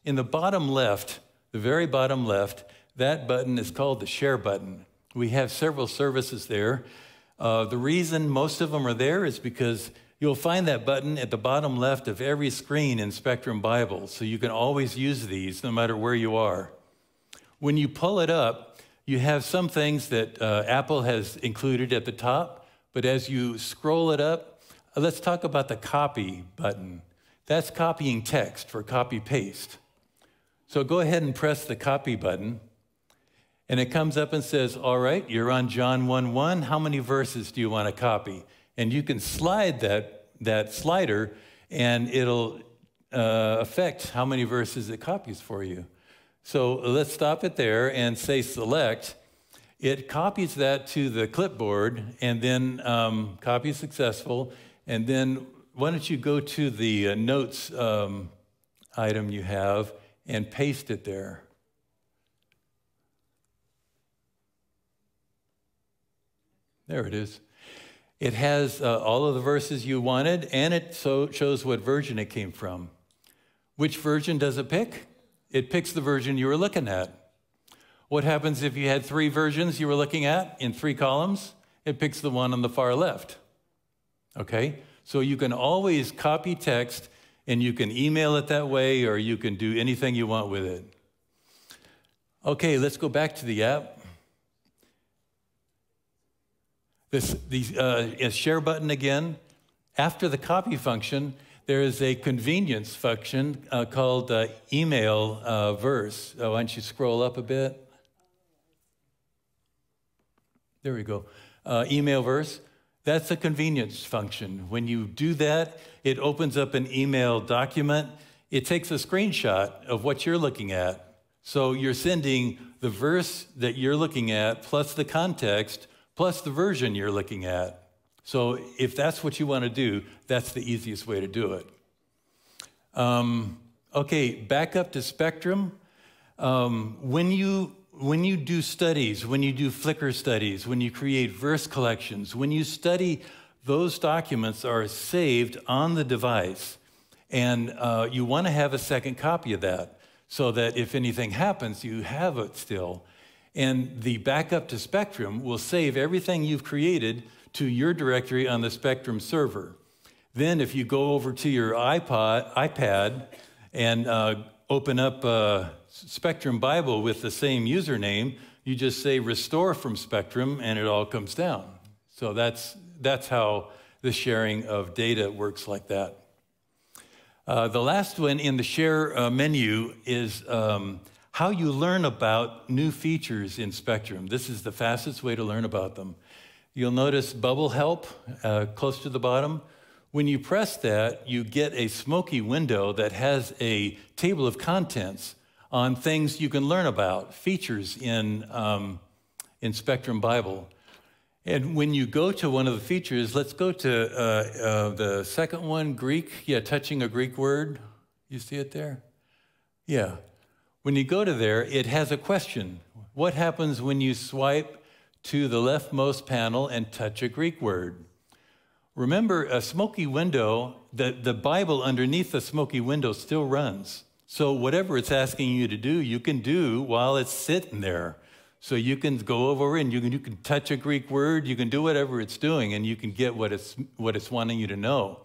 In the bottom left, the very bottom left, that button is called the Share button. We have several services there. The reason most of them are there is because you'll find that button at the bottom left of every screen in Spectrum Bible, so you can always use these no matter where you are. When you pull it up, you have some things that Apple has included at the top, but as you scroll it up, let's talk about the Copy button. That's copying text for copy-paste. So go ahead and press the Copy button, and it comes up and says, all right, you're on John 1:1. How many verses do you want to copy? And you can slide that slider, and it'll affect how many verses it copies for you. So let's stop it there and say select. It copies that to the clipboard, and then copy successful. And then why don't you go to the notes item you have and paste it there. There it is. It has all of the verses you wanted, and it shows what version it came from. Which version does it pick? It picks the version you were looking at. What happens if you had 3 versions you were looking at in 3 columns? It picks the one on the far left. Okay? So you can always copy text, and you can email it that way, or you can do anything you want with it. Okay, let's go back to the app. The Share button again. After the copy function, there is a convenience function called email verse. Why don't you scroll up a bit? There we go. Email verse. That's a convenience function. When you do that, it opens up an email document. It takes a screenshot of what you're looking at. So you're sending the verse that you're looking at plus the context plus the version you're looking at. So if that's what you want to do, that's the easiest way to do it. Okay, back up to Spectrum. When you do studies, when you do Flickr studies, when you create verse collections, when you study, those documents are saved on the device. And you want to have a second copy of that so that if anything happens, you have it still. And the backup to Spectrum will save everything you've created to your directory on the Spectrum server. Then if you go over to your iPad and open up Spectrum Bible with the same username, you just say restore from Spectrum and it all comes down. So that's how the sharing of data works like that. The last one in the share menu is how you learn about new features in Spectrum. This is the fastest way to learn about them. You'll notice Bubble Help close to the bottom. When you press that, you get a smoky window that has a table of contents on things you can learn about, features in Spectrum Bible. And when you go to one of the features, let's go to the second one, Greek. Yeah, touching a Greek word. You see it there? Yeah. When you go to there, it has a question. What happens when you swipe to the leftmost panel and touch a Greek word? Remember, a smoky window, the Bible underneath the smoky window still runs. So whatever it's asking you to do, you can do while it's sitting there. So you can go over and you can touch a Greek word, you can do whatever it's doing, and you can get what it's wanting you to know.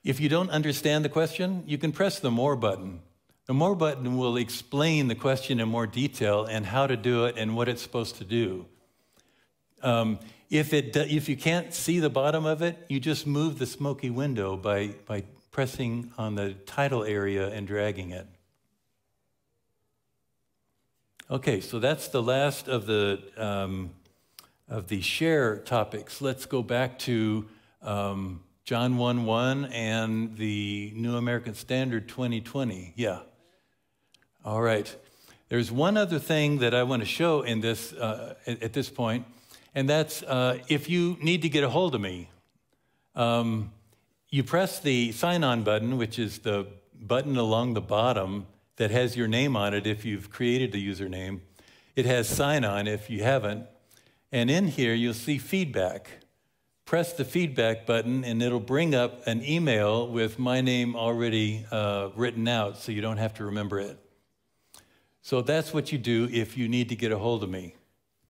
If you don't understand the question, you can press the More button. The More button will explain the question in more detail and how to do it and what it's supposed to do. If you can't see the bottom of it, you just move the smoky window by pressing on the title area and dragging it. Okay, so that's the last of the share topics. Let's go back to John 1:1 and the New American Standard 2020. Yeah. All right. There's one other thing that I want to show in this at this point, and that's if you need to get a hold of me, you press the sign-on button, which is the button along the bottom that has your name on it if you've created a username. It has sign-on if you haven't. And in here, you'll see feedback. Press the feedback button, and it'll bring up an email with my name already written out, so you don't have to remember it. So that's what you do if you need to get a hold of me.